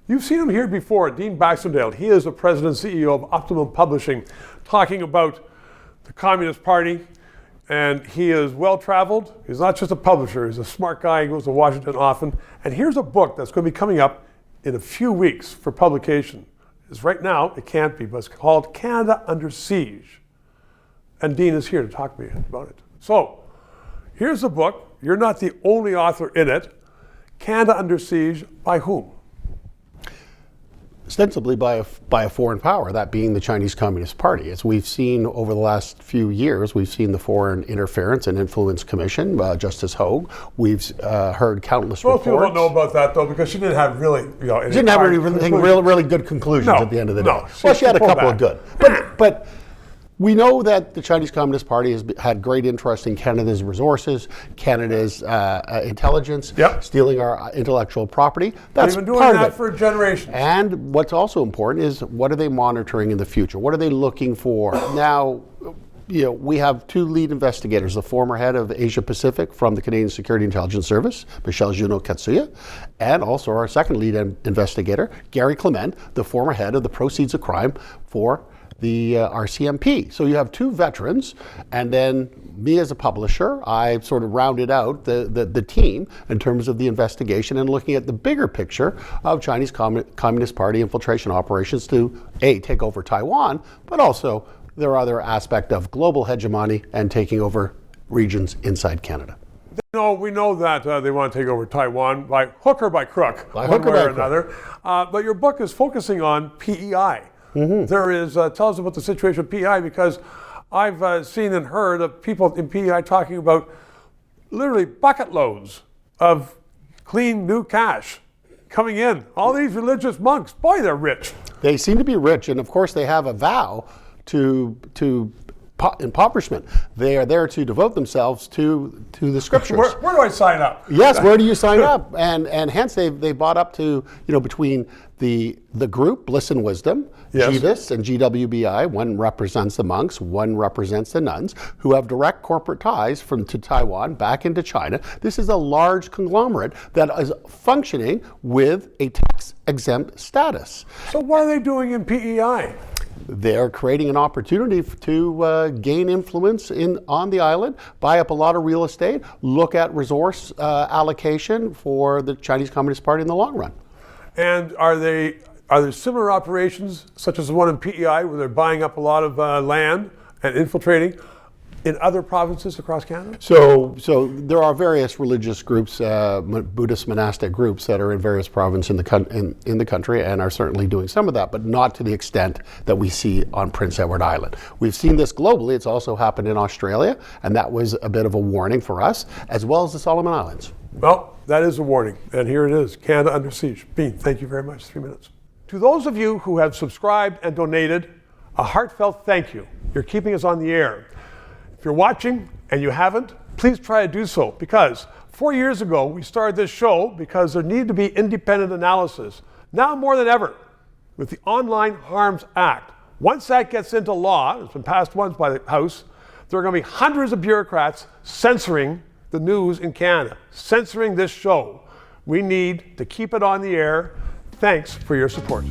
You've seen him here before, Dean Baxendale. He is the president and CEO of Optimum Publishing, talking about the Communist Party. And he is well-traveled. He's not just a publisher. He's a smart guy. He goes to Washington often. And here's a book that's going to be coming up in a few weeks for publication. It's right now, it can't be, but it's called Canada Under Siege. And Dean is here to talk to me about it. So, here's the book. You're not the only author in it. Canada Under Siege, by whom? Ostensibly by a foreign power, that being the Chinese Communist Party. As we've seen over the last few years, we've seen the Foreign Interference and Influence Commission, Justice Hogue. We've heard countless reports. Most people don't know about that, though, because she didn't have really, she didn't have anything really good conclusions at the end of the day. No, well, she had a couple of good. But we know that the Chinese Communist Party has had great interest in Canada's resources, Canada's intelligence, stealing our intellectual property. That's They've been doing part that of it. for generations. And what's also important is, what are they monitoring in the future? What are they looking for? Now, we have two lead investigators, the former head of Asia Pacific from the Canadian Security Intelligence Service, Michelle Juno Katsuya, and also our second lead investigator, Gary Clement, the former head of the Proceeds of Crime for the RCMP. So you have two veterans, and then me as a publisher, I sort of rounded out the team in terms of the investigation and looking at the bigger picture of Chinese Communist Party infiltration operations to take over Taiwan, but also their other aspect of global hegemony and taking over regions inside Canada. No, we know that they want to take over Taiwan by hook or by crook, one way or another. But your book is focusing on PEI. There is, tell us about the situation with PEI, because I've seen and heard of people in PEI talking about literally bucket loads of clean new cash coming in. All these religious monks, boy, they're rich. They seem to be rich, and of course they have a vow to impoverishment. They are there to devote themselves to the scriptures. Where do I sign up? Yes, where do you sign up? And hence they bought up to, between the group Bliss and Wisdom, GVIS and GWBI, one represents the monks, one represents the nuns, who have direct corporate ties to Taiwan back into China. This is a large conglomerate that is functioning with a tax-exempt status. So what are they doing in PEI? They're creating an opportunity to gain influence on the island, buy up a lot of real estate, look at resource allocation for the Chinese Communist Party in the long run. And are there similar operations, such as the one in PEI, where they're buying up a lot of land and infiltrating in other provinces across Canada? So there are various religious groups, Buddhist monastic groups that are in various provinces in the country and are certainly doing some of that, but not to the extent that we see on Prince Edward Island. We've seen this globally. It's also happened in Australia, and that was a bit of a warning for us, as well as the Solomon Islands. Well, that is a warning, and here it is, Canada Under Siege. Dean, thank you very much. 3 minutes. To those of you who have subscribed and donated, a heartfelt thank you. You're keeping us on the air. If you're watching and you haven't, please try to do so, because 4 years ago we started this show because there needed to be independent analysis. Now more than ever, with the Online Harms Act, once that gets into law, it's been passed once by the House, there are going to be hundreds of bureaucrats censoring the news in Canada, censoring this show. We need to keep it on the air. Thanks for your support.